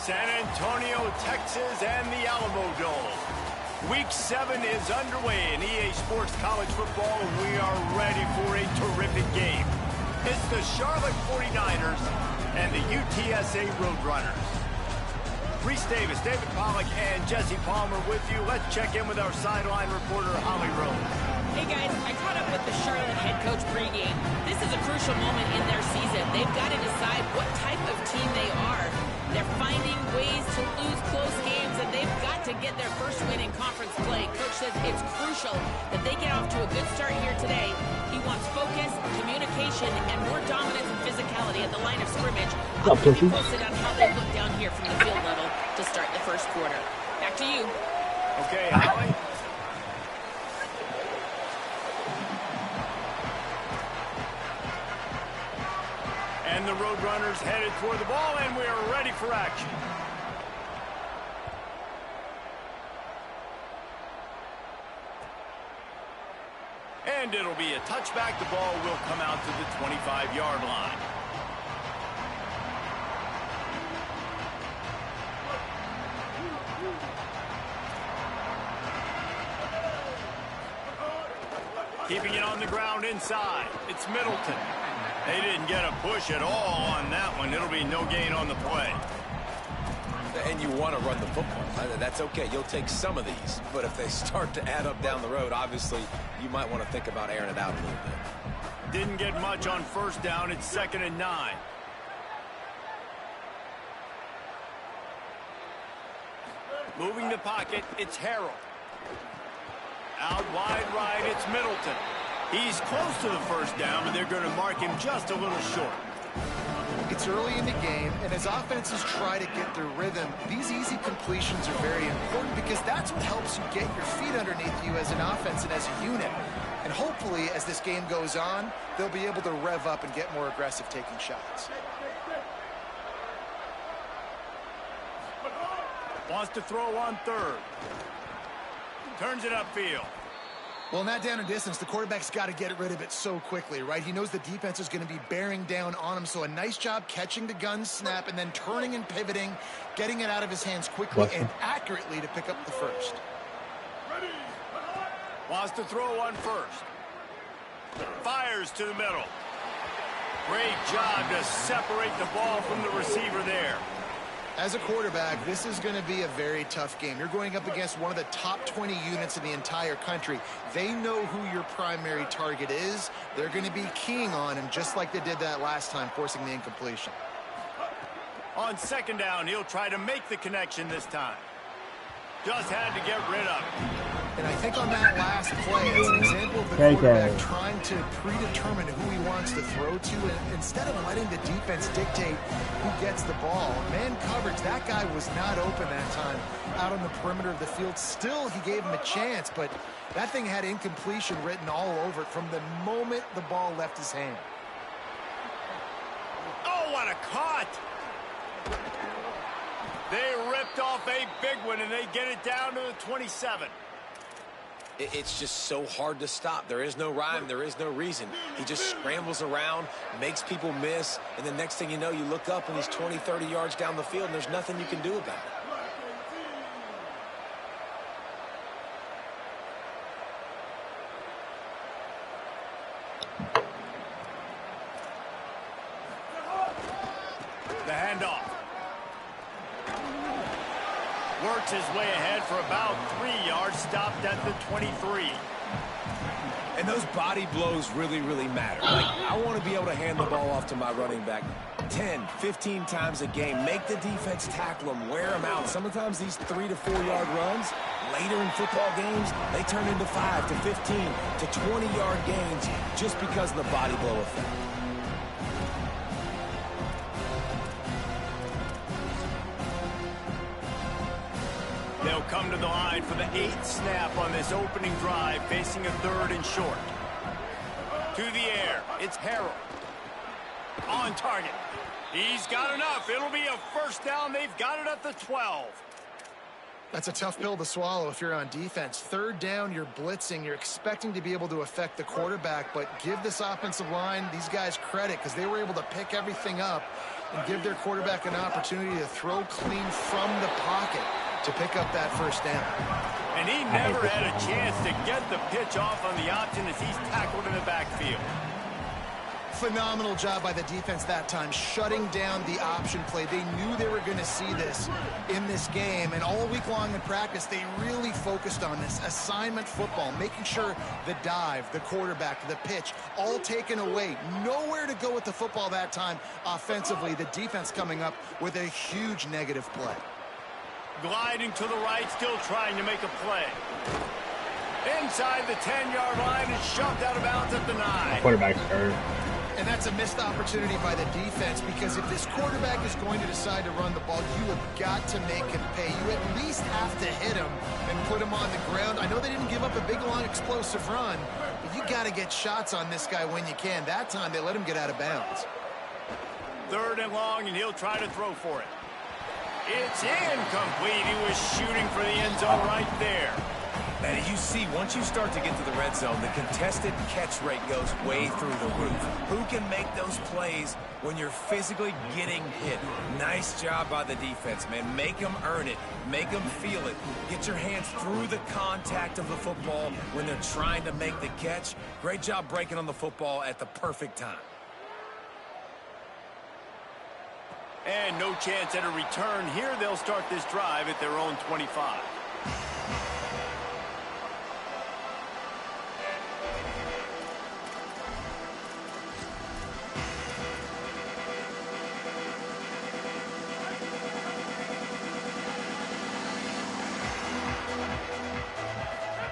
San Antonio, Texas, and the Alamo Dome. Week 7 is underway in EA Sports College Football, and we are ready for a terrific game. It's the Charlotte 49ers and the UTSA Roadrunners. Reese Davis, David Pollack, and Jesse Palmer with you. Let's check in with our sideline reporter, Holly Rose. Hey guys, I caught up with the Charlotte head coach pregame. This is a crucial moment in their season. They've got to decide what type of team they are. They're finding ways to lose close games, and they've got to get their first win in conference play. Coach says it's crucial that they get off to a good start here today. He wants focus, communication, and more dominance and physicality at the line of scrimmage. I'll keep you posted on how they look down here from the field level to start the first quarter. Back to you. Okay, Holly. And the Roadrunners headed toward the ball, and we are ready for action. And it'll be a touchback. The ball will come out to the 25-yard line. Keeping it on the ground inside. It's Middleton. They didn't get a push at all on that one. It'll be no gain on the play. And you want to run the football. That's okay. You'll take some of these. But if they start to add up down the road, obviously, you might want to think about airing it out a little bit. Didn't get much on first down. It's 2nd and 9. Moving the pocket, it's Harrell. Out wide right, it's Middleton. He's close to the first down, but they're going to mark him just a little short. It's early in the game, and as offenses try to get their rhythm, these easy completions are very important because that's what helps you get your feet underneath you as an offense and as a unit. And hopefully, as this game goes on, they'll be able to rev up and get more aggressive taking shots. Wants to throw on third. Turns it upfield. Well, in that down and distance, the quarterback's got to get rid of it so quickly, right? He knows the defense is going to be bearing down on him, so a nice job catching the gun snap and then turning and pivoting, getting it out of his hands quickly and accurately to pick up the first. Wants to throw on first. Fires to the middle. Great job to separate the ball from the receiver there. As a quarterback, this is going to be a very tough game. You're going up against one of the top 20 units in the entire country. They know who your primary target is. They're going to be keying on him just like they did that last time, forcing the incompletion. On 2nd down, he'll try to make the connection this time. Just had to get rid of it. And I think on that last play, it's an example of the quarterback trying to predetermine who he wants to throw to, and instead of letting the defense dictate who gets the ball. Man coverage, that guy was not open that time out on the perimeter of the field. Still, he gave him a chance, but that thing had incompletion written all over it from the moment the ball left his hand. Oh, what a cut! They ripped off a big one, and they get it down to the 27. It's just so hard to stop. There is no rhyme. There is no reason. He just scrambles around, makes people miss, and the next thing you know, you look up and he's 20, 30 yards down the field, and there's nothing you can do about it. The handoff. Works his way ahead for about 3 yards, stopped at the 23. And those body blows really, really matter. Like, I want to be able to hand the ball off to my running back 10, 15 times a game. Make the defense tackle them, wear them out. Sometimes these 3 to 4 yard runs, later in football games, they turn into 5 to 15 to 20 yard gains just because of the body blow effect. They'll come to the line for the 8th snap on this opening drive, facing a 3rd and short. To the air, it's Harrell. On target. He's got enough. It'll be a first down. They've got it at the 12. That's a tough pill to swallow if you're on defense. Third down, you're blitzing. You're expecting to be able to affect the quarterback, but give this offensive line, these guys, credit because they were able to pick everything up and give their quarterback an opportunity to throw clean from the pocket to pick up that first down. And he never had a chance to get the pitch off on the option as he's tackled in the backfield. Phenomenal job by the defense that time, shutting down the option play. They knew they were going to see this in this game, and all week long in practice, they really focused on this assignment football, making sure the dive, the quarterback, the pitch, all taken away. Nowhere to go with the football that time offensively. The defense coming up with a huge negative play. Gliding to the right, still trying to make a play. Inside the 10-yard line is shoved out of bounds at the 9. Quarterback's hurt. And that's a missed opportunity by the defense, because if this quarterback is going to decide to run the ball, you have got to make him pay. You at least have to hit him and put him on the ground. I know they didn't give up a big, long, explosive run, but you got to get shots on this guy when you can. That time, they let him get out of bounds. 3rd and long, and he'll try to throw for it. It's incomplete. He was shooting for the end zone right there. Man, you see, once you start to get to the red zone, the contested catch rate goes way through the roof. Who can make those plays when you're physically getting hit? Nice job by the defense, man. Make them earn it. Make them feel it. Get your hands through the contact of the football when they're trying to make the catch. Great job breaking on the football at the perfect time. And no chance at a return here. They'll start this drive at their own 25.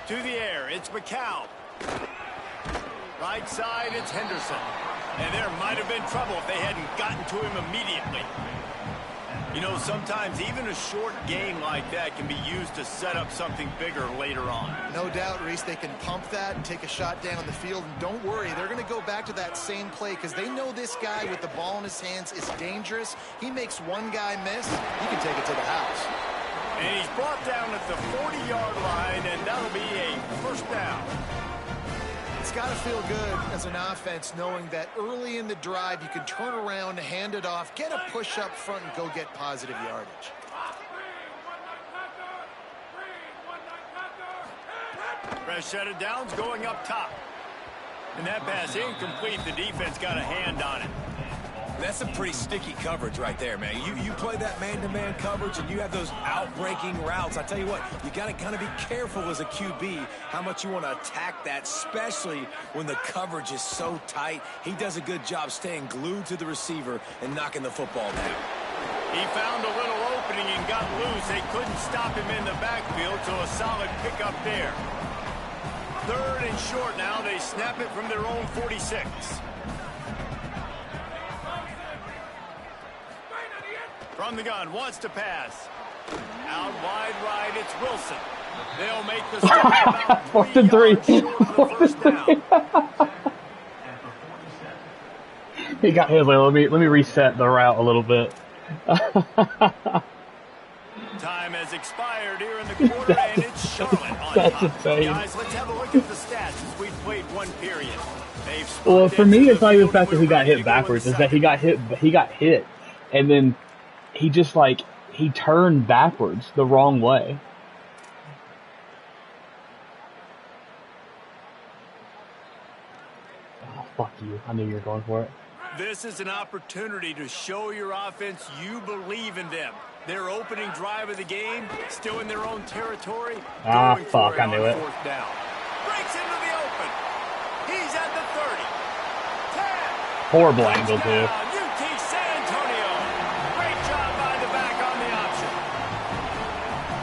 To the air, it's Ncaa. Right side, it's Henderson. And there might have been trouble if they hadn't gotten to him immediately. You know, sometimes even a short game like that can be used to set up something bigger later on. No doubt, Reese, they can pump that and take a shot down the field. And don't worry, they're going to go back to that same play because they know this guy with the ball in his hands is dangerous. He makes one guy miss, he can take it to the house. And he's brought down at the 40-yard line, and that'll be a first down. It's got to feel good as an offense knowing that early in the drive you can turn around, hand it off, get a push up front, and go get positive yardage. Fresh set of downs going up top. And that pass incomplete. The defense got a hand on it. That's some pretty sticky coverage right there, man. You play that man-to-man coverage and you have those out-breaking routes. I tell you what, you got to kind of be careful as a QB how much you want to attack that, especially when the coverage is so tight. He does a good job staying glued to the receiver and knocking the football down. He found a little opening and got loose. They couldn't stop him in the backfield, so a solid pickup there. 3rd and short now. They snap it from their own 46. From the gun, wants to pass. Out wide right, it's Wilson. They'll make the start about 4th and 3. 4th and 3. He got his. Let me reset the route a little bit. Time has expired here in the quarter, and it's Charlotte on That's top. insane. Guys, let's have a look at the stats as we've played one period. Well, for me, it's not even the fact that he got hit backwards. It's that he got hit, and then he just he turned backwards the wrong way. Oh, fuck you. I knew you were going for it. This is an opportunity to show your offense you believe in them. Their opening drive of the game, still in their own territory. Ah, fuck, I knew it. 4th down. Breaks into the open. He's at the 30. 10. Horrible angle, too. UT San Antonio. Great job by the back on the option.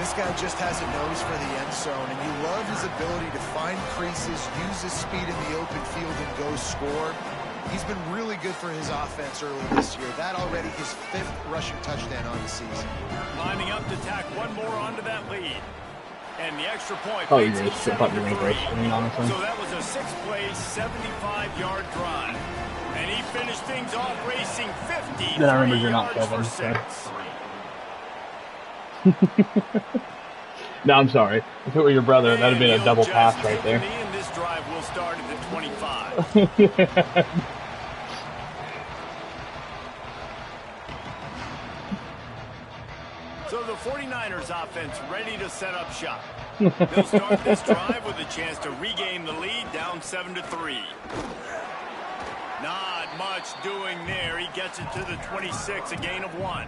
This guy just has a nose for the end zone, and you love his ability to find creases, use his speed in the open field, and go score. He's been really good for his offense early this year. That already his 5th rushing touchdown on the season. Lining up to tack one more onto that lead. And the extra point. Oh, you just thought you were going to go, honestly. So that was a 6-play, 75-yard drive. And he finished things off racing 50. Then I remember you're not 7. So. No, I'm sorry. If it were your brother, that would have been a double pass right there. And this drive will start at the 25. So the 49ers offense ready to set up shop. They'll start this drive with a chance to regain the lead, down 7-3. Not much doing there. He gets it to the 26, a gain of 1.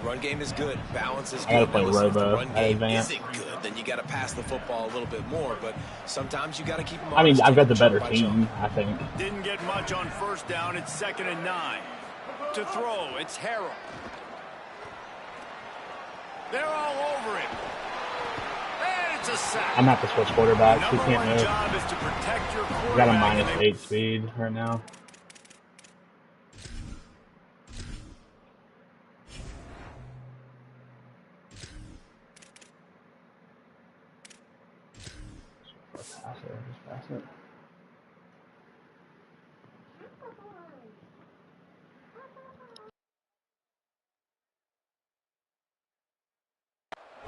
Run game is good. Balance is good. I gotta play If the Robo run at game advance. isn't good, then you got to pass the football a little bit more. But sometimes you got to keep them. I mean, I've got the better team, I think. Didn't get much on first down. It's 2nd and 9. To throw, it's Harrell. They're all over it. And it's a sack. I'm gonna have to switch quarterbacks. He Number can't one move. job is to protect your Got a quarterback. -8 speed right now. Just pass it.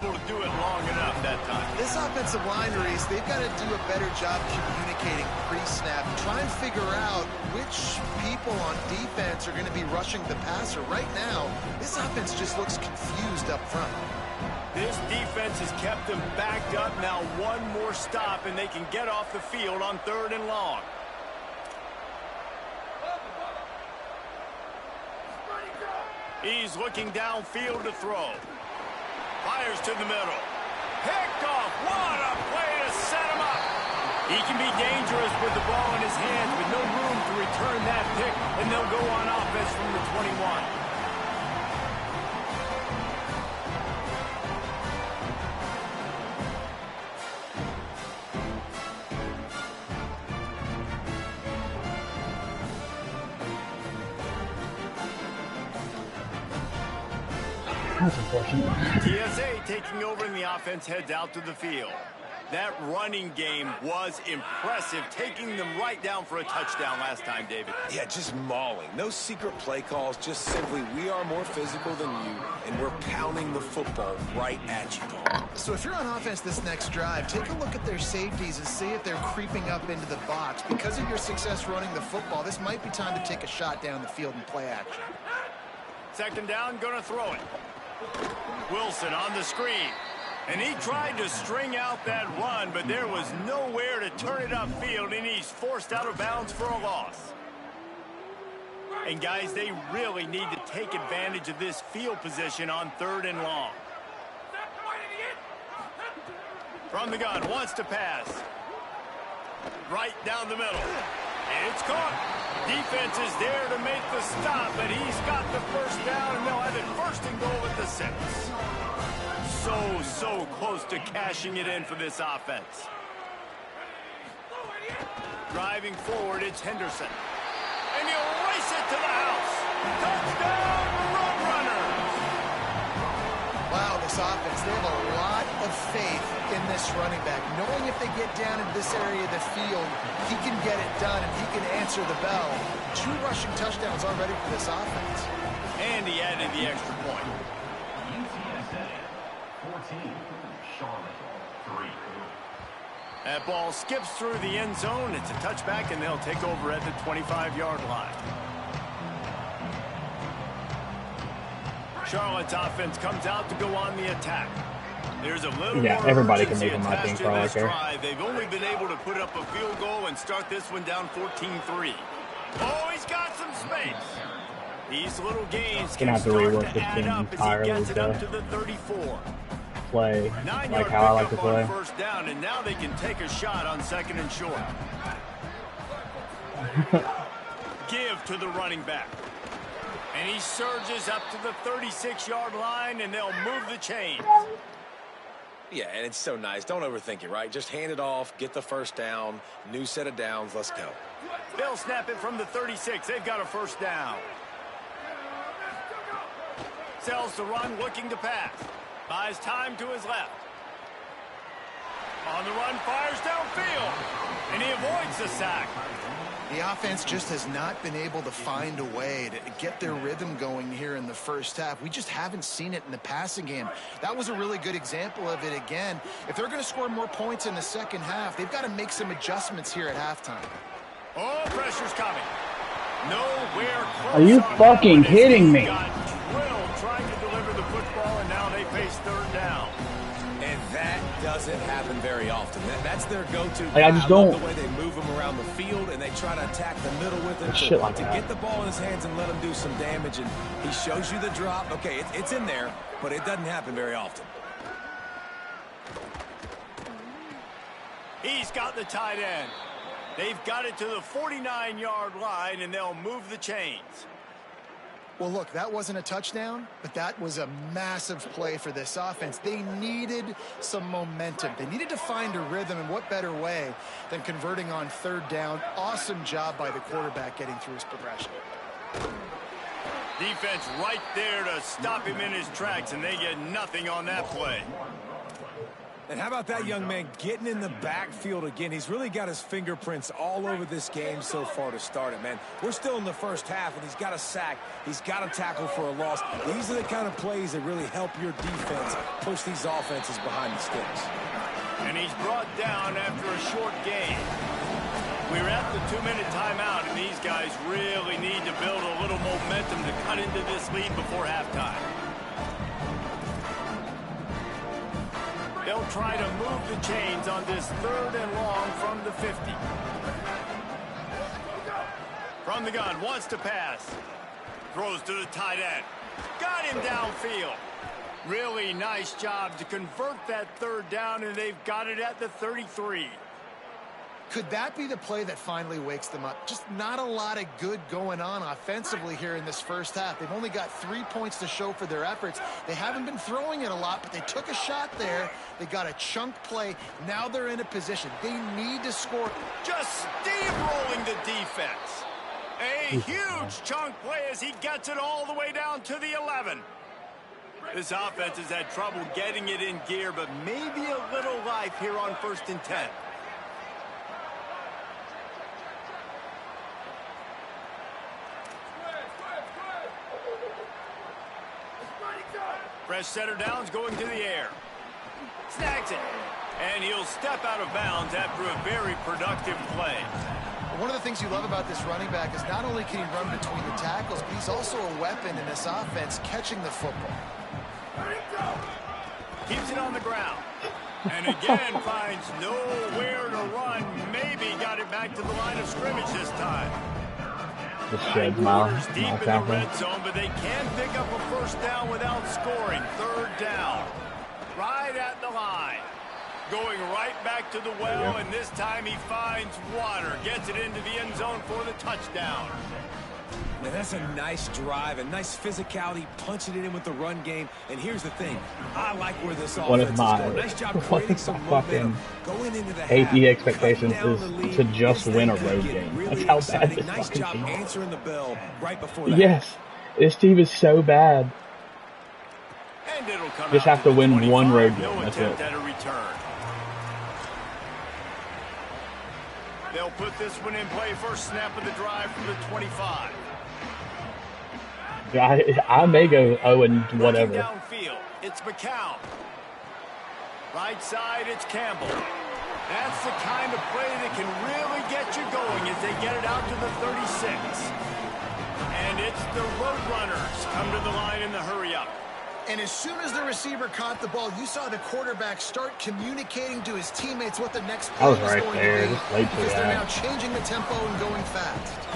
Able to do it long enough that time. This offensive line, Reese, they've got to do a better job communicating pre-snap. Try and figure out which people on defense are going to be rushing the passer. Right now, this offense just looks confused up front. This defense has kept them backed up. Now one more stop, and they can get off the field on 3rd and long. He's looking downfield to throw. Fires to the middle. Picked off. What a play to set him up. He can be dangerous with the ball in his hands, with no room to return that pick, and they'll go on offense from the 21. That's unfortunate. TSA taking over, and the offense heads out to the field. That running game was impressive, taking them right down for a touchdown last time, David. Yeah, just mauling. No secret play calls, just simply we are more physical than you, and we're pounding the football right at you, Paul. So if you're on offense this next drive, take a look at their safeties and see if they're creeping up into the box. Because of your success running the football, this might be time to take a shot down the field and play action. 2nd down, gonna throw it. Wilson on the screen. And he tried to string out that run, but there was nowhere to turn it upfield, and he's forced out of bounds for a loss. And, guys, they really need to take advantage of this field position on 3rd and long. From the gun, wants to pass. Right down the middle. It's caught. Defense is there to make the stop, but he's got the first down, and they'll have it 1st and goal at the 6. So close to cashing it in for this offense. Driving forward, it's Henderson. And he'll race it to the house. Touchdown, Roadrunners! Wow, this offense, they have a lot of faith in this running back. Knowing if they get down in this area of the field, he can get it done and he can answer the bell. 2 rushing touchdowns already for this offense. And he added the extra point. That ball skips through the end zone. It's a touchback, and they'll take over at the 25-yard line. Charlotte's offense comes out to go on the attack. There's a little more everybody can urgency make them, I think, attached to for all I this care. drive. They've only been able to put up a field goal and start this one down 14-3. Oh, he's got some space. These little gains Gonna have to rework this add game up as he entirely gets it up to to the 34. play 9-yard like how I like to pickup on play. 1st down, and now they can take a shot on 2nd and short. Give to the running back. And he surges up to the 36-yard line, and they'll move the chains. Yeah, and it's so nice. Don't overthink it, right? Just hand it off, get the 1st down, new set of downs, let's go. They'll snap it from the 36. They've got a 1st down. Sells the run, looking to pass. Buys time to his left. On the run, fires downfield. And he avoids the sack. The offense just has not been able to find a way to get their rhythm going here in the first half. We just haven't seen it in the passing game. That was a really good example of it again. If they're going to score more points in the second half, they've got to make some adjustments here at halftime. Oh, pressure's coming. Nowhere close. Are you fucking kidding me? Got drilled trying to deliver the football, and now they face third down. And that doesn't happen very often. That's their go-to. I just don't. The way they move him around the field, and they try to attack the middle with him Shit like to that. get the ball in his hands and let him do some damage. And he shows you the drop. Okay, it's in there, but it doesn't happen very often. He's got the tight end. They've got it to the 49-yard line, and they'll move the chains. Well, look, that wasn't a touchdown, but that was a massive play for this offense. They needed some momentum. They needed to find a rhythm, and what better way than converting on third down. Awesome job by the quarterback getting through his progression. Defense right there to stop him in his tracks, and they get nothing on that play. And how about that young man getting in the backfield again? He's really got his fingerprints all over this game so far to start it, man. We're still in the first half, and he's got a sack. He's got a tackle for a loss. These are the kind of plays that really help your defense push these offenses behind the sticks. And he's brought down after a short game. We're at the 2-minute timeout, and these guys really need to build a little momentum to cut into this lead before halftime. They'll try to move the chains on this third and long from the 50. From the gun, wants to pass. Throws to the tight end. Got him downfield. Really nice job to convert that third down, and they've got it at the 33. Could that be the play that finally wakes them up? Just not a lot of good going on offensively here in this first half. They've only got 3 points to show for their efforts. They haven't been throwing it a lot, but they took a shot there. They got a chunk play. Now they're in a position. They need to score. Just steamrolling the defense. A huge chunk play as he gets it all the way down to the 11. This offense has had trouble getting it in gear, but maybe a little life here on 1st and 10. Fresh setter downs going to the air. Snags it. And he'll step out of bounds after a very productive play. One of the things you love about this running back is not only can he run between the tackles, but he's also a weapon in this offense catching the football. Keeps it on the ground. And again finds nowhere to run. Maybe got it back to the line of scrimmage this time. Just shed my Deep in the tackle. red zone, but they can't pick up a first down without scoring. Third down. Right at the line. Going right back to the well, and this time he finds water. Gets it into the end zone for the touchdown. Man, that's a nice drive, a nice physicality, punching it in with the run game. And here's the thing. I like where this offense is going. Nice job creating some momentum. Going into the half, AP expectations cutting down is the lead. to just win a road Get game. really That's how bad excited. this Nice fucking job team is. answering the bell right before that. Yes, this team is so bad. And it'll come Just out have to the win 25. one road game, No that's attempt it. at a return. They'll put this one in play. First snap of the drive from the 25. I may go 0 and whatever. Looking downfield, it's McCown. Right side, it's Campbell. That's the kind of play that can really get you going as they get it out to the 36. And it's the Roadrunners come to the line in the hurry-up. And as soon as the receiver caught the ball, you saw the quarterback start communicating to his teammates what the next play I was was right going there, to be, just late for because they're now that. changing the tempo and going fast.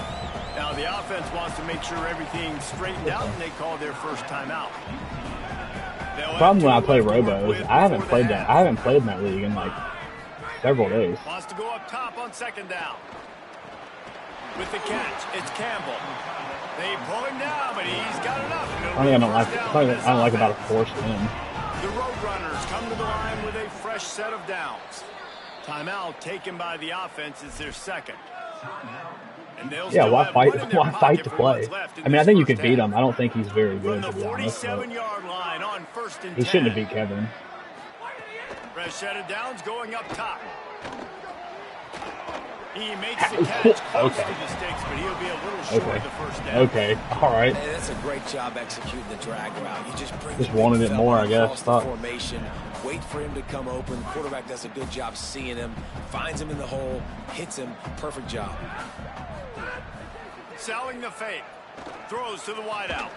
Now the offense wants to make sure everything's straightened out, and they call their first timeout. The problem when I play Robo is I haven't played in that league in like several days. Wants to go up top on second down. With the catch, it's Campbell. They pull him down, but he's got enough. I don't like about a forced win. The Roadrunners come to the line with a fresh set of downs. Timeout taken by the offense is their second. And Yeah, why fight to play? I mean, I think you could beat him. I don't think he's very good, to be honest. 47-yard line on 1st and 10. He shouldn't have beat Kevin. Fresh set of downs going up top. He makes the catch close to the sticks, but he'll be a little short of the first down. Okay, all right. Hey, that's a great job executing the drag route. You just wanted it more, I guess. Formation, wait for him to come open. The quarterback does a good job seeing him, finds him in the hole, hits him. Perfect job. Selling the fake, throws to the wideout.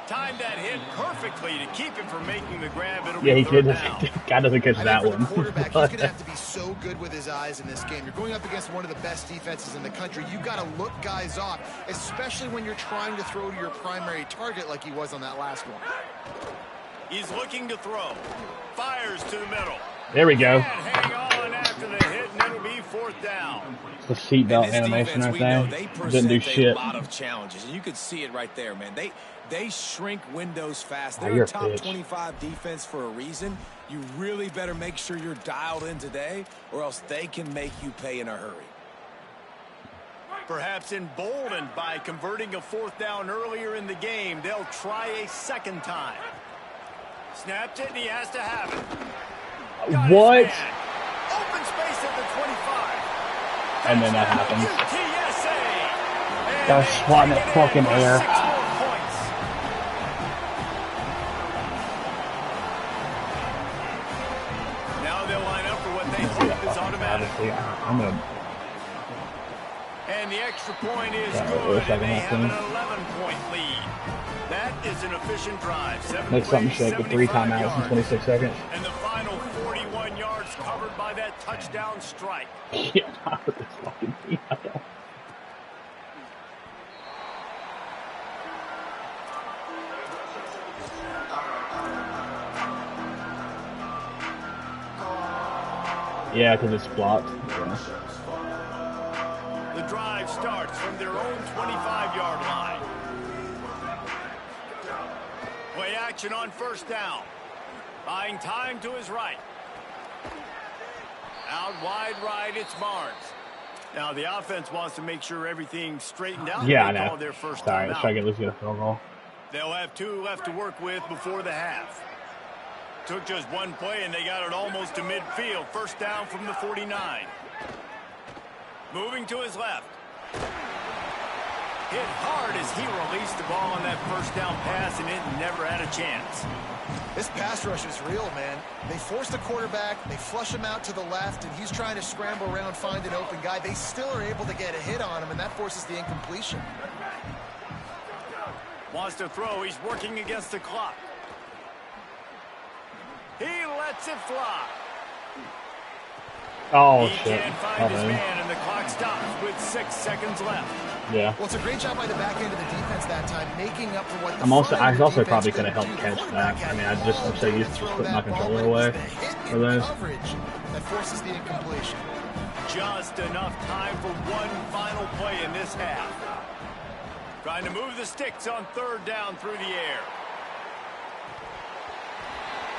Timed that hit perfectly to keep him from making the grab. It'll he be third did. down. God doesn't catch that for one. The quarterback, he's going to have to be so good with his eyes in this game. You're going up against one of the best defenses in the country. You've got to look guys off, especially when you're trying to throw to your primary target like he was on that last one. He's looking to throw. Fires to the middle. There we go. And hang on after the hit, and it'll be fourth down. The seatbelt animation right there. Didn't do shit. A lot of challenges, and you could see it right there, man. They shrink windows fast. They're a top 25 defense for a reason. You really better make sure you're dialed in today, or else they can make you pay in a hurry. Perhaps emboldened by converting a fourth down earlier in the game, they'll try a second time. Snapped it, and he has to have it. Got what? Open space at the 25. And then that happens. UTSA. Gotta swat in that fucking air. Now they'll line up for what they hope is automatic. I'm gonna. And the extra point is good, and they have an 11-point lead. That is an efficient drive. Make something shake with 3 timeouts in 26 seconds. And the final 41 yards covered by that touchdown strike. Yeah, not with this fucking team. Yeah, because it's blocked. Yeah. The drive starts from their own 25-yard line. Play action on first down. Buying time to his right. Out wide right, it's Barnes. Now the offense wants to make sure everything's straightened out. Yeah, I know. Call their first Sorry, time let's try to get a field goal. They'll have 2 left to work with before the half. Took just one play, and they got it almost to midfield. First down from the 49. Moving to his left. Hit hard as he released the ball on that first down pass, and it never had a chance. This pass rush is real, man. They force the quarterback, they flush him out to the left, and he's trying to scramble around, find an open guy. They still are able to get a hit on him, and that forces the incompletion. Wants to throw. He's working against the clock. He lets it fly. Oh, he shit. can't find his man, and the clock stops with 6 seconds left. Yeah. Well, it's a great job by the back end of the defense that time, making up for what the I also probably could have helped catch that. I mean, I'm so used to just putting my controller away for those. That forces the incompletion. Just enough time for one final play in this half. Trying to move the sticks on third down through the air.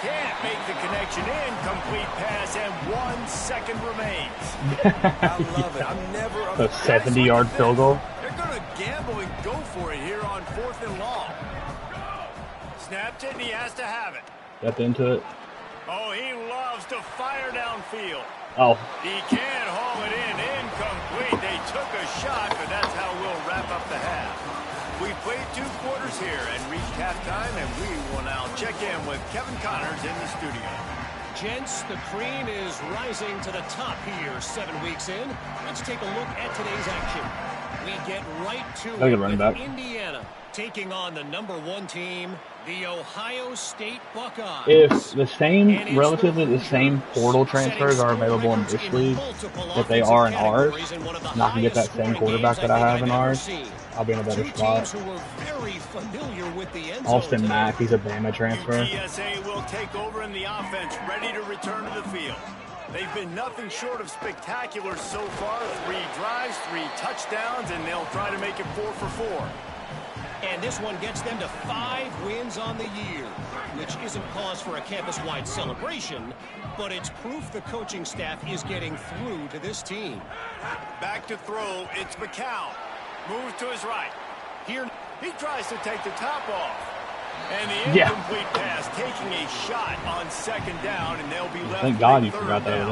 Can't make the connection. Incomplete pass, and 1 second remains. I love it. I'm never a 70-yard field goal. They're going to gamble and go for it here on 4th and long. Snapped it, and he has to have it. Got into it. Oh, he loves to fire downfield. Oh. He can't haul it in. Incomplete. They took a shot, but that's how we'll wrap up the half. We've played 2 quarters here and reached halftime, and we will now check in with Kevin Connors in the studio. Gents, the cream is rising to the top here 7 weeks in. Let's take a look at today's action. We get right to it with Indiana taking on the #1 team, the Ohio State Buckeyes. If relatively the same portal transfers are available in this league that they are in ours, and I can get that same quarterback that I have in ours, I'll be in a better spot. Austin Mack, he's a Bama transfer. UTSA will take over in the offense, ready to return to the field. They've been nothing short of spectacular so far. 3 drives, 3 touchdowns, and they'll try to make it 4 for 4. And this one gets them to 5 wins on the year, which isn't cause for a campus-wide celebration, but it's proof the coaching staff is getting through to this team. Back to throw, it's McCown. Moves to his right. Here, he tries to take the top off. And the incomplete pass, taking a shot on 2nd down, and they'll be left. Thank God you forgot that.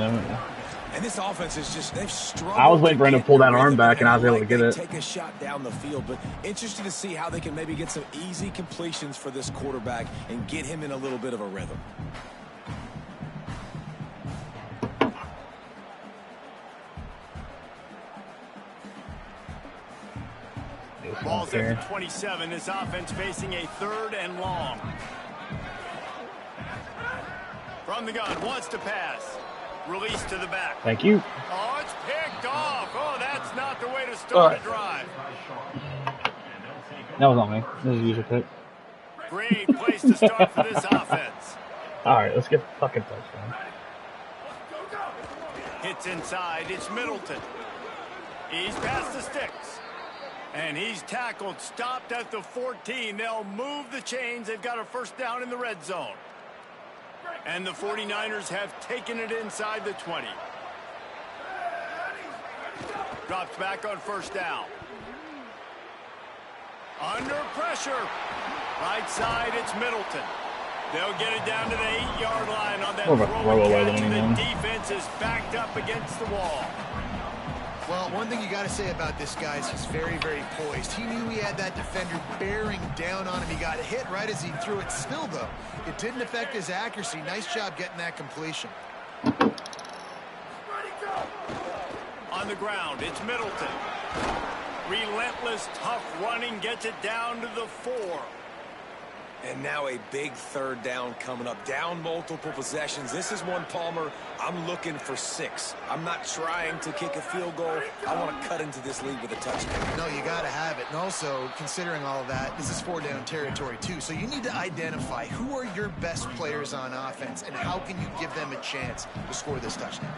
And this offense is just, they've struggled. I was waiting for him to pull that arm back, and I was able to get it. Take a shot down the field, but interested to see how they can maybe get some easy completions for this quarterback and get him in a little bit of a rhythm. Ball's at the 27. This offense facing a 3rd and long. From the gun, wants to pass. Release to the back. Thank you. Oh, it's picked off. Oh, that's not the way to start a drive. That was on me. This is a user pick. Great place to start for this offense. All right, let's get the fucking touchdown. Hits inside. It's Middleton. He's past the sticks. And he's tackled, stopped at the 14. They'll move the chains. They've got a first down in the red zone. And the 49ers have taken it inside the 20. Drops back on first down. Under pressure. Right side, it's Middleton. They'll get it down to the 8-yard line on that throw and catch. The defense is backed up against the wall. Well, one thing you got to say about this guy is he's very, very poised. He knew he had that defender bearing down on him. He got hit right as he threw it. Still, though, it didn't affect his accuracy. Nice job getting that completion. On the ground, it's Middleton. Relentless, tough running, gets it down to the 4. And now a big 3rd down coming up. Down multiple possessions. This is one, Palmer, I'm looking for 6. I'm not trying to kick a field goal. I want to cut into this lead with a touchdown. No, you got to have it. And also, considering all of that, this is 4-down territory, too. So you need to identify who are your best players on offense and how can you give them a chance to score this touchdown.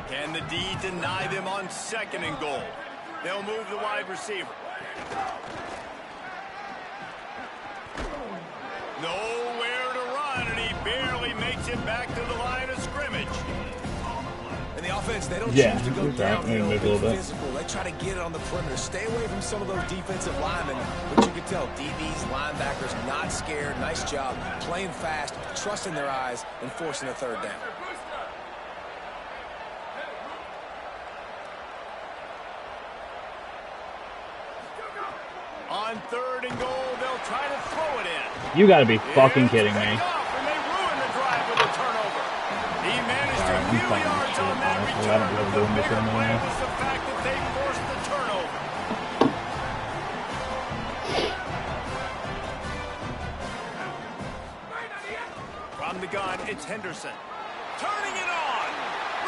Can the D deny them on 2nd and goal? They'll move the wide receiver. Nowhere to run, and he barely makes it back to the line of scrimmage. And the offense, they don't choose to go downhill, be physical. They try to get it on the perimeter. Stay away from some of those defensive linemen. But you can tell, DBs, linebackers, not scared. Nice job. Playing fast, trusting their eyes, and forcing a 3rd down. On 3rd and goal, they'll try to throw it in. You gotta be fucking kidding me. And they ruin the drive with a turnover. He managed a few yards on that return, but the bigger play was the fact that they forced the turnover. From the gun, it's Henderson. Turning it on.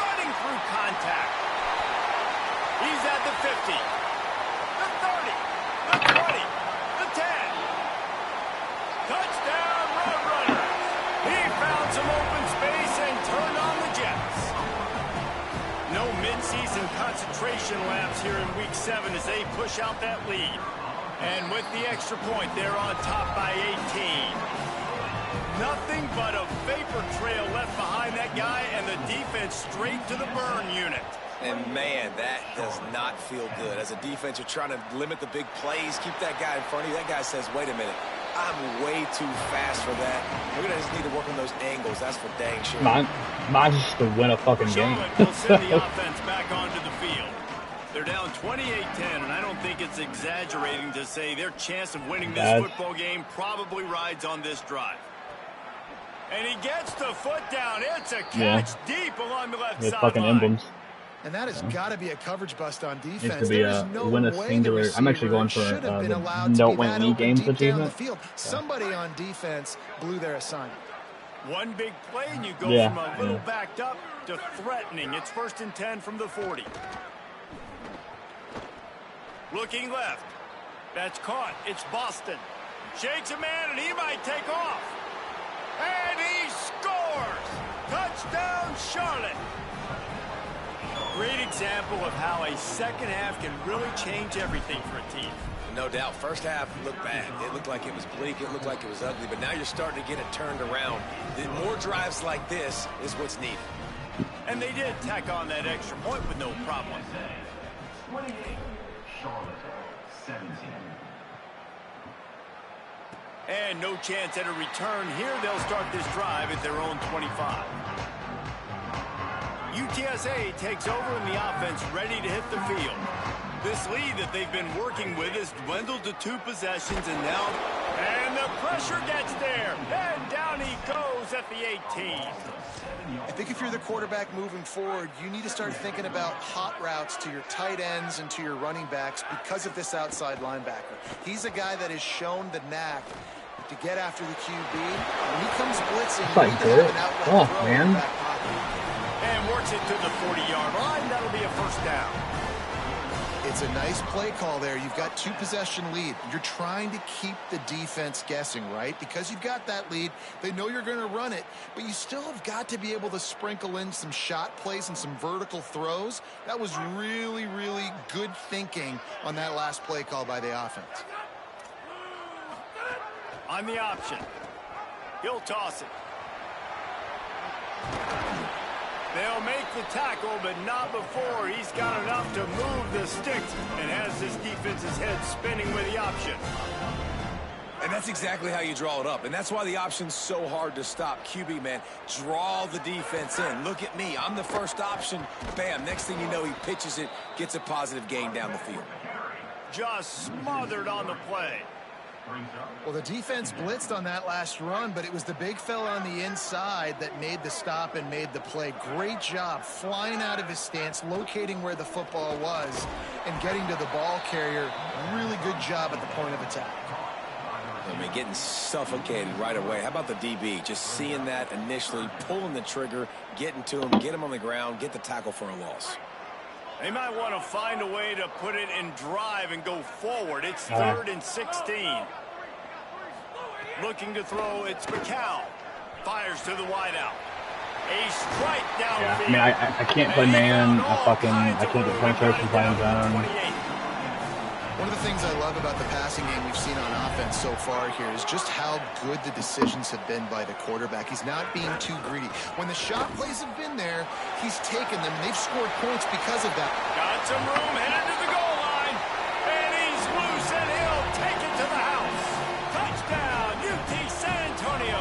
Running through contact. He's at the 50. The 30. The 20, the 10. Touchdown, Road Runner. He found some open space and turned on the Jets. No midseason concentration lapse here in Week 7 as they push out that lead. And with the extra point, they're on top by 18. Nothing but a vapor trail left behind that guy, and the defense straight to the burn unit. And, man, that does not feel good. As a defense, you're trying to limit the big plays, keep that guy in front of you. That guy says, wait a minute, I'm way too fast for that. We're going to just need to work on those angles. That's for dang sure. Mine's just to win a fucking game. They'll send the offense back onto the field. They're down 28-10, and I don't think it's exaggerating to say their chance of winning this football game probably rides on this drive. And he gets the foot down. It's a catch deep along the left sideline. Fucking emblems. And that has got to be a coverage bust on defense. Needs to be win a singular. I'm actually going for don't win any games achievement. Somebody on defense blew their assignment. One big play, and you go from a little backed up to threatening. It's 1st and 10 from the 40. Looking left. That's caught. It's Boston. Shakes a man, and he might take off. And he scores! Touchdown, Charlotte! Great example of how a second half can really change everything for a team. No doubt. First half looked bad. It looked like it was bleak. It looked like it was ugly. But now you're starting to get it turned around. More drives like this is what's needed. And they did tack on that extra point with no problem. 28, Charlotte, 17. And no chance at a return here. They'll start this drive at their own 25. UTSA takes over in the offense, ready to hit the field. This lead that they've been working with has dwindled to 2 possessions, and now... And the pressure gets there, and down he goes at the 18. I think if you're the quarterback moving forward, you need to start thinking about hot routes to your tight ends and to your running backs because of this outside linebacker. He's a guy that has shown the knack to get after the QB. When he comes blitzing, you need to have an outlet throw in the back pocket. And works it to the 40-yard line. That'll be a first down. It's a nice play call there. You've got 2-possession lead. You're trying to keep the defense guessing, right? Because you've got that lead. They know you're going to run it, but you still have got to be able to sprinkle in some shot plays and some vertical throws. That was really, really good thinking on that last play call by the offense. On the option, he'll toss it. They'll make the tackle, but not before he's got enough to move the sticks and has this defense's head spinning with the option. And that's exactly how you draw it up. And that's why the option's so hard to stop. QB, man, draw the defense in. Look at me. I'm the first option. Bam. Next thing you know, he pitches it, gets a positive gain down the field. Just smothered on the play. Well, the defense blitzed on that last run, but it was the big fella on the inside that made the stop and made the play. Great job flying out of his stance, locating where the football was, and getting to the ball carrier. Really good job at the point of attack. I mean, getting suffocated right away. How about the DB? Just seeing that initially, pulling the trigger, getting to him, get him on the ground, get the tackle for a loss. They might want to find a way to put it in drive and go forward. It's 3rd and 16. Looking to throw, it's Ncaa. Fires to the wideout. A strike downfield. I mean, I can't play man. I can't get penetration playing zone. One of the things I love about the passing game we've seen on offense so far here is just how good the decisions have been by the quarterback. He's not being too greedy. When the shot plays have been there, he's taken them, and they've scored points because of that. Got some room, headed to the goal line. And he's loose, and he'll take it to the house. Touchdown, UT San Antonio.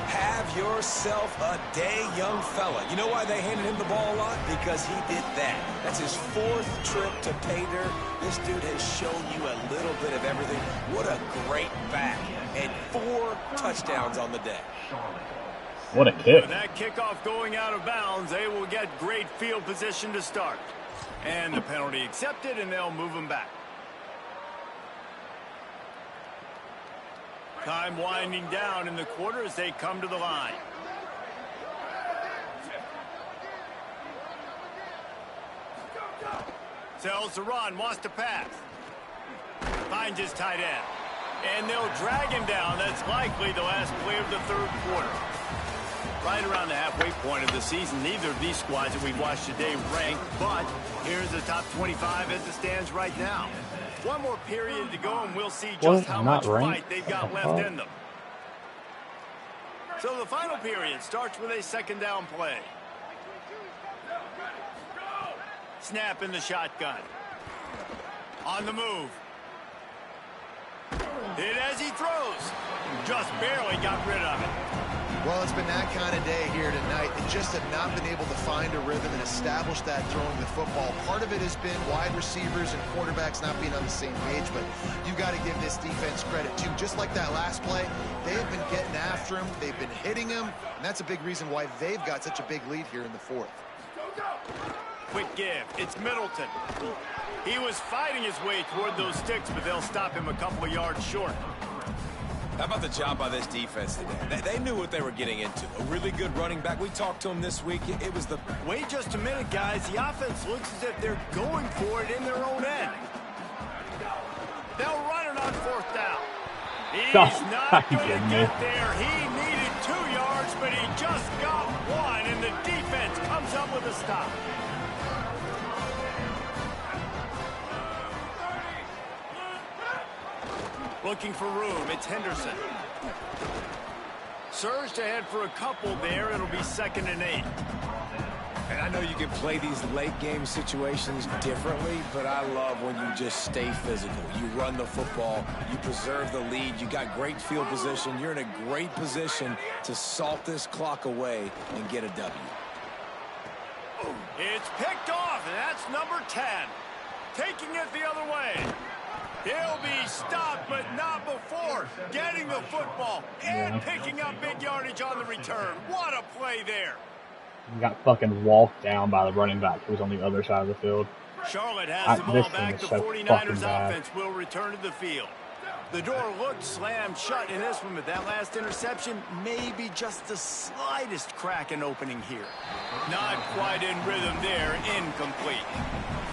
Have yourself a day, young fella. You know why they handed him the ball a lot? Because he did that. That's his 4th trip to pay dirt. This dude has shown you a little bit of everything. What a great back. And 4 touchdowns on the day. What a kick. With that kickoff going out of bounds, they will get great field position to start. And the penalty accepted, and they'll move him back. Time winding down in the quarter as they come to the line. Sells the run, wants to pass. Finds his tight end. And they'll drag him down. That's likely the last play of the 3rd quarter. Right around the halfway point of the season, neither of these squads that we've watched today rank, but here's the top 25 as it stands right now. One more period to go, and we'll see just how much fight they've got left in them. So the final period starts with a 2nd down play. Snap in the shotgun. On the move. Hit as he throws. Just barely got rid of it. Well, it's been that kind of day here tonight. They just have not been able to find a rhythm and establish that throwing the football. Part of it has been wide receivers and quarterbacks not being on the same page, but you got to give this defense credit too. Just like that last play, they have been getting after him. They've been hitting him, and that's a big reason why they've got such a big lead here in the 4th. Quick give. It's Middleton. He was fighting his way toward those sticks, but they'll stop him a couple of yards short. How about the job by this defense today? They knew what they were getting into. A really good running back. We talked to him this week. It was the... Wait just a minute, guys. The offense looks as if they're going for it in their own end. They'll run it on 4th down. He's not going to get there. He needed 2 yards, but he just got 1, and the defense comes up with a stop. Looking for room, it's Henderson. Surged ahead for a couple there. It'll be 2nd and 8. And I know you can play these late game situations differently, but I love when you just stay physical. You run the football, you preserve the lead, you got great field position. You're in a great position to salt this clock away and get a W. It's picked off, and that's number 10. Taking it the other way. He'll be stopped, but not before getting the football and picking up big yardage on the return. What a play there. He got fucking walked down by the running back who was on the other side of the field. Charlotte has the ball back. The so 49ers offense will return to the field. The door looked slammed shut in this one, but that last interception may be just the slightest crack in opening here. Not quite in rhythm there, incomplete.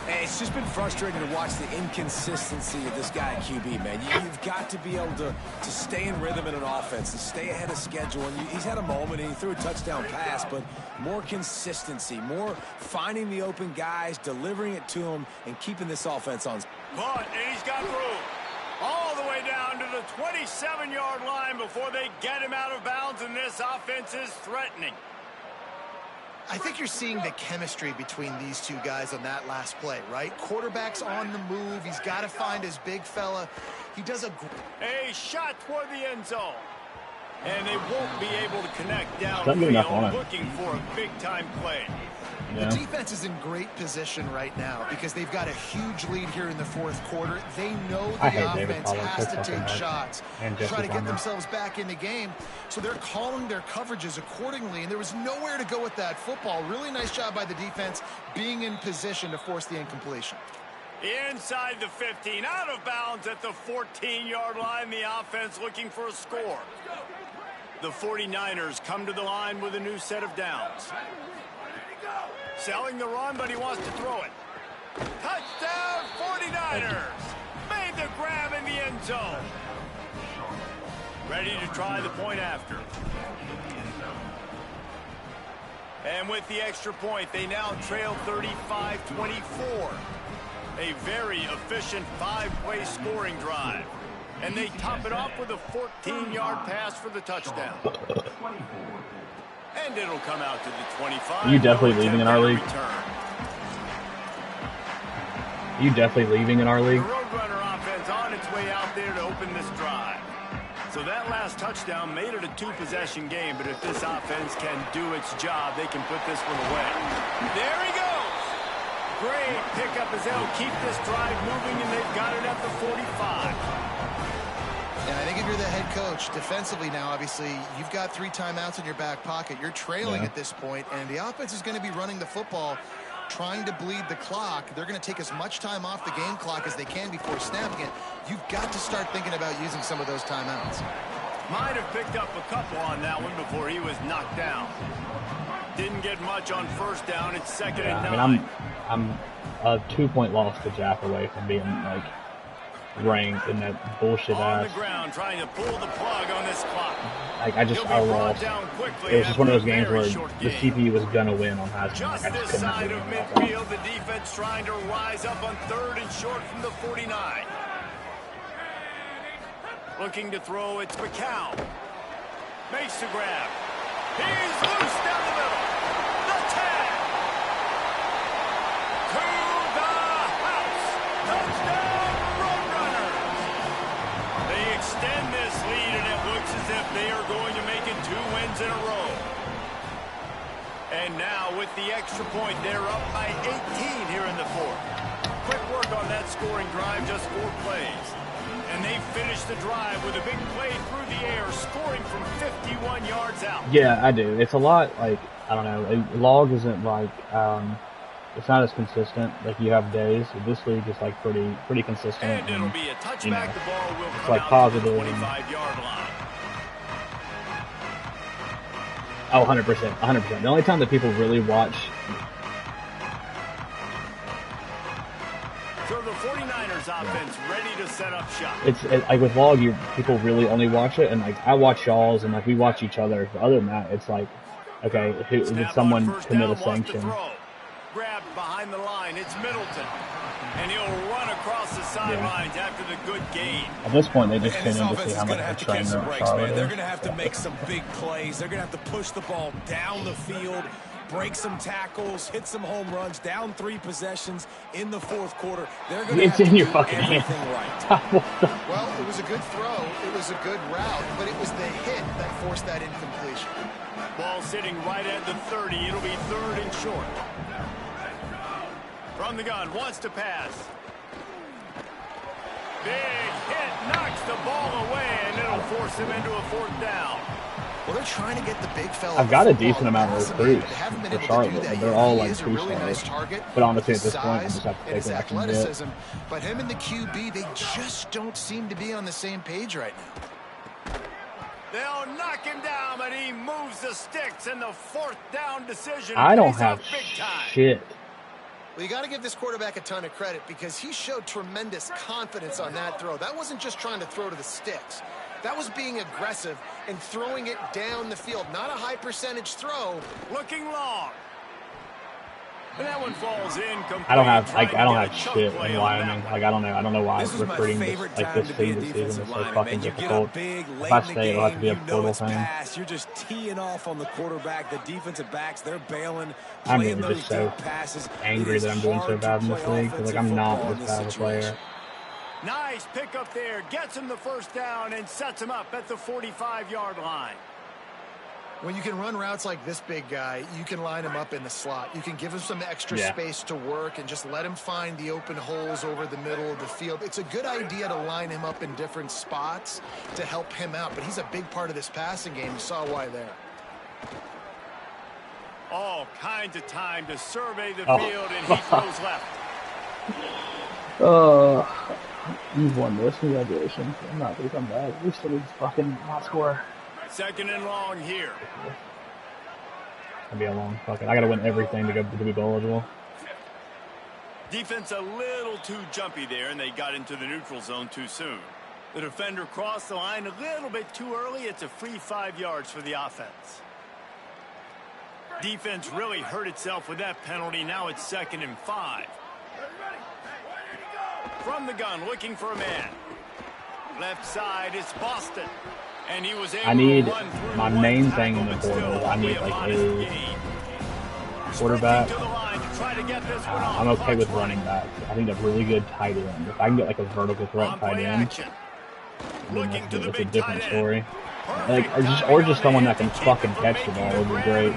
Hey, it's just been frustrating to watch the inconsistency of this guy at QB, man. You've got to be able to stay in rhythm in an offense and stay ahead of schedule. And he's had a moment and he threw a touchdown pass, but more consistency, more finding the open guys, delivering it to them, and keeping this offense on. But he's got room. All the way down to the 27-yard line before they get him out of bounds, and this offense is threatening. I think you're seeing the chemistry between these two guys on that last play, right? Quarterback's on the move. He's got to find his big fella. He does a shot toward the end zone. And they won't be able to connect down looking for a big-time play. The defense is in great position right now because they've got a huge lead here in the fourth quarter. They know the offense has to take shots to try to get themselves back in the game. So they're calling their coverages accordingly, and there was nowhere to go with that football. Really nice job by the defense being in position to force the incompletion. Inside the 15, out of bounds at the 14-yard line. The offense looking for a score. The 49ers come to the line with a new set of downs. Selling the run, but he wants to throw it. Touchdown, 49ers. Made the grab in the end zone. Ready to try the point after. And with the extra point, they now trail 35-24. A very efficient 5-play scoring drive. And they top it off with a 14-yard pass for the touchdown. And it'll come out to the 25. Are you definitely leaving in our league? Are you definitely leaving in our league? The Roadrunner offense on its way out there to open this drive. So that last touchdown made it a two-possession game, but if this offense can do its job, they can put this one away. There he goes. Great pickup as they'll keep this drive moving, and they've got it at the 45. And I think if you're the head coach, defensively now, obviously, you've got 3 timeouts in your back pocket. You're trailing at this point, and the offense is going to be running the football, trying to bleed the clock. They're going to take as much time off the game clock as they can before snapping it. You've got to start thinking about using some of those timeouts. Might have picked up a couple on that one before he was knocked down. Didn't get much on first down. It's second and 9. I mean, I'm a 2-point loss to Jack away from being, like, ranked in that bullshit on ass. The ground, trying to pull the plug on this clock. Like, I lost. It was just one of those games where the CPU was gonna win on Heisman. Just like, I this just side of midfield, the defense trying to rise up on 3rd and short from the 49. Looking to throw, it's McCown. Makes the grab. He's loose down the middle. The 10. To the house. Touchdown, Roadrunners. They extend this lead, and it looks as if they are going to make it 2 wins in a row. And now, with the extra point, they're up by 18 here in the 4th. Quick work on that scoring drive, just 4 plays. And they finish the drive with a big play through the air, scoring from 51 yards out. Yeah, I do. It's a lot, like, I don't know, log isn't like, it's not as consistent. Like, you have days. This league is, like, pretty consistent. And it'll be a touchback. You know, the ball will come like out positive to the 25-yard line. Oh, 100%. The only time that people really watch... So the 49ers offense ready to set up shop. It's like with log, people really only watch it, and like I watch y'all's, and like we watch each other. But other than that, it's like, okay, did someone commit a sanction? Grabbed behind the line, it's Middleton, and he'll run across the sidelines after the good gain. At this point, they just tune in to see how much of a trainer Charlotte is. They're going to have to make some big plays. They're going to have to push the ball down the field, break some tackles, hit some home runs, down 3 possessions in the 4th quarter. They're going to have to do everything right. Well, it was a good throw. It was a good route, but it was the hit that forced that incompletion. Ball sitting right at the 30. It'll be 3rd and short. From the gun, wants to pass. Big hit, knocks the ball away, and it'll force him into a 4th down. Well, they're trying to get the big fella. I've got a decent amount of recruits for Charlotte, but they're all like 2-stars. But honestly, at this point, I just have to take what I can get. But him and the QB, they just don't seem to be on the same page right now. They'll knock him down, but he moves the sticks in the 4th down decision. I don't have shit. Well, you got to give this quarterback a ton of credit because he showed tremendous confidence on that throw. That wasn't just trying to throw to the sticks. That was being aggressive and throwing it down the field. Not a high percentage throw. Looking long. And that one falls in. I don't have shit in Wyoming. Like I don't know why recruiting this season is so fucking difficult. If I stay, it'll have to be a portal thing. You're just teeing off on the quarterback. The defensive backs, they're bailing. I'm really just so angry that I'm doing so bad in this league. Like I'm not this bad of a player. Nice pick up there. Gets him the 1st down and sets him up at the 45-yard line. When you can run routes like this big guy, you can line him up in the slot. You can give him some extra space to work and just let him find the open holes over the middle of the field. It's a good idea to line him up in different spots to help him out, but he's a big part of this passing game. You saw why there. All kinds of time to survey the field, and he throws left. You've won this. Congratulations. I'm not going to come back. We still need to fucking not score. 2nd and long here. That'd be a long fucking. I got to win everything to be goal eligible. Defense a little too jumpy there, and they got into the neutral zone too soon. The defender crossed the line a little bit too early. It's a free 5 yards for the offense. Defense really hurt itself with that penalty. Now it's 2nd and 5. From the gun, looking for a man. Left side, it's Boston. And he was able I need to run through my main thing in the portal. I need like a quarterback. I'm okay with running backs. I think a really good tight end. If I can get like a vertical threat tight end, then it's a different story. Like or just someone that can fucking catch the ball would be great.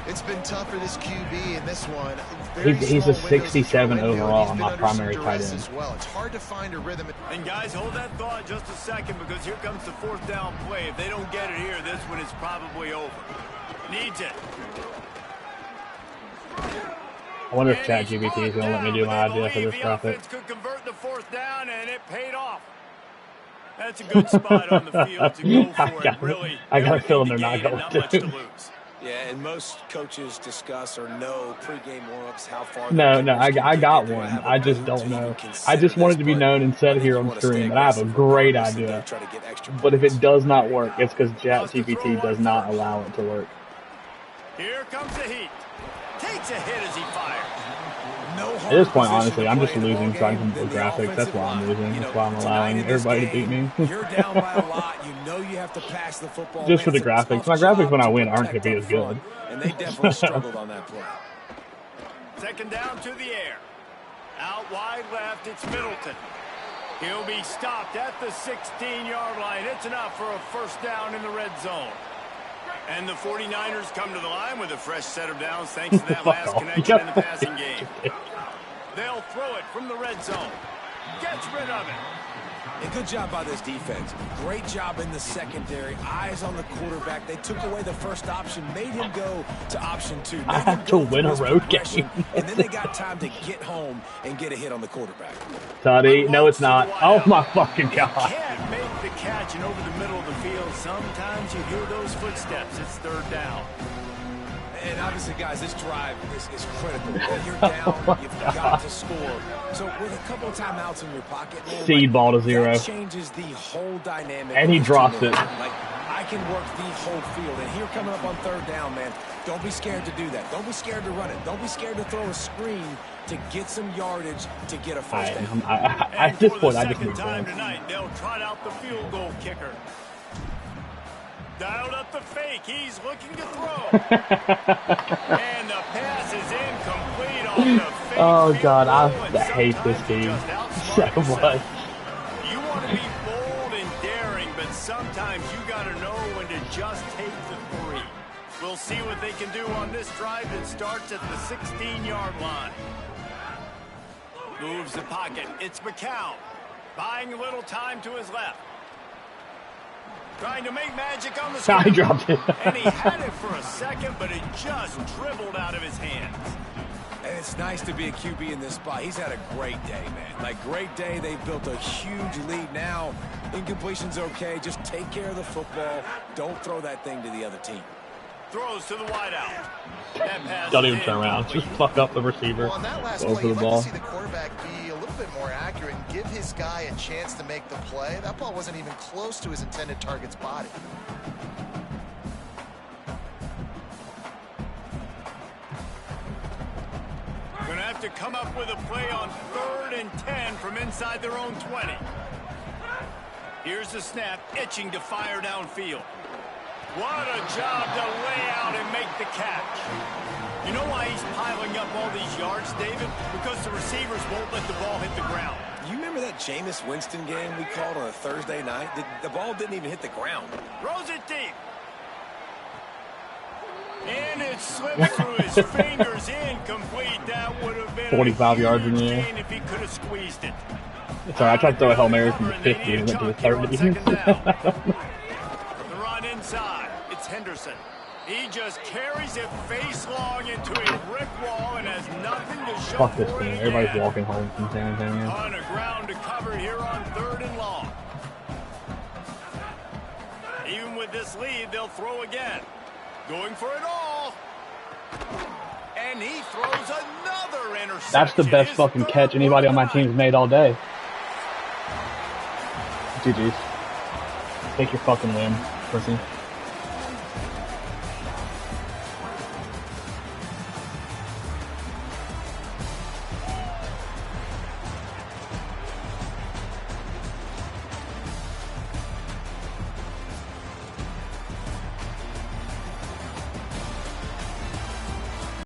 It's been tough for this QB in this one. He's a 67 overall on my primary tight end. As well. It's hard to find a rhythm. And guys, hold that thought just a second because here comes the 4th down play. If they don't get it here, this one is probably over. Needs it. I wonder if ChatGPT is going to let me do my idea for this graphic. Could convert the 4th down, and it paid off. That's a good spot on the field to go for it. Really, I got a feeling they're not going to. Yeah, and most coaches discuss or know pregame warm-ups how far. No, I got one. I just don't know. I just wanted to be known and said here on stream that I have a great idea. But if it does not work, it's because ChatGPT does not allow it to work. Here comes the heat. Takes a hit as he fires. At this point, honestly, I'm just losing so I can do graphics. That's why I'm losing. That's why I'm allowing everybody to beat me. You're down by a lot. You know you have to pass the football. Just for the graphics. My graphics when I win aren't going to be as good. And they definitely struggled on that play. 2nd down to the air. Out wide left, it's Middleton. He'll be stopped at the 16-yard line. It's enough for a 1st down in the red zone. And the 49ers come to the line with a fresh set of downs thanks to that last connection in the passing game. They'll throw it from the red zone. Gets rid of it. And good job by this defense. Great job in the secondary. Eyes on the quarterback. They took away the first option, made him go to option 2. I have to win a road game. And then they got time to get home and get a hit on the quarterback. Toddy, no it's not. Oh my fucking God. Can't make the catch and over the middle of the field. Sometimes you hear those footsteps. It's 3rd down. And obviously, guys, this drive is critical. When you're down, you've got to score. So with a couple of timeouts in your pocket, man, seed ball to 0. that changes the whole dynamic. And he drops it. Like, I can work the whole field. And here coming up on 3rd down, man, don't be scared to do that. Don't be scared to run it. Don't be scared to throw a screen to get some yardage to get a 1st down. At this point, I just need time tonight, they'll trot out the field goal kicker. Dialed up the fake. He's looking to throw. And the pass is incomplete on the fake. Oh, God, I hate this team so much. You want to be bold and daring, but sometimes you got to know when to just take the 3. We'll They'll see what they can do on this drive that starts at the 16-yard line. Moves the pocket. It's Ncaa. Buying a little time to his left. Trying to make magic on the screen. He dropped it. And he had it for a second, but it just dribbled out of his hands. And it's nice to be a QB in this spot. He's had a great day, man. Like, great day. They've built a huge lead now. Incompletion's okay. Just take care of the football. Don't throw that thing to the other team. Throws to the wideout. That pass don't even turn around. Just fuck up the receiver. Well, on that last play, you'd like to see the quarterback be a little bit more accurate and give his guy a chance to make the play. That ball wasn't even close to his intended target's body. Going to have to come up with a play on 3rd and 10 from inside their own 20. Here's the snap, itching to fire downfield. What a job to lay out and make the catch. You know why he's piling up all these yards, David? Because the receivers won't let the ball hit the ground. You remember that Jameis Winston game we called on a Thursday night? The ball didn't even hit the ground. Throws it deep. And it slipped through his fingers, incomplete. That would have been 45 yards in there. If he could have squeezed it. Sorry, I tried to throw a Hail Mary from the 50 and went to the 30. The run inside. It's Henderson. He just carries it face long into a brick wall and has nothing to show Fuck this for thing. it. Everybody's walking home from San Antonio. On the ground to cover here on 3rd and long. Even with this lead, they'll throw again. Going for it all. And he throws another interception. That's the best fucking catch anybody on my team's made all day. GG's. Take your fucking win, pussy.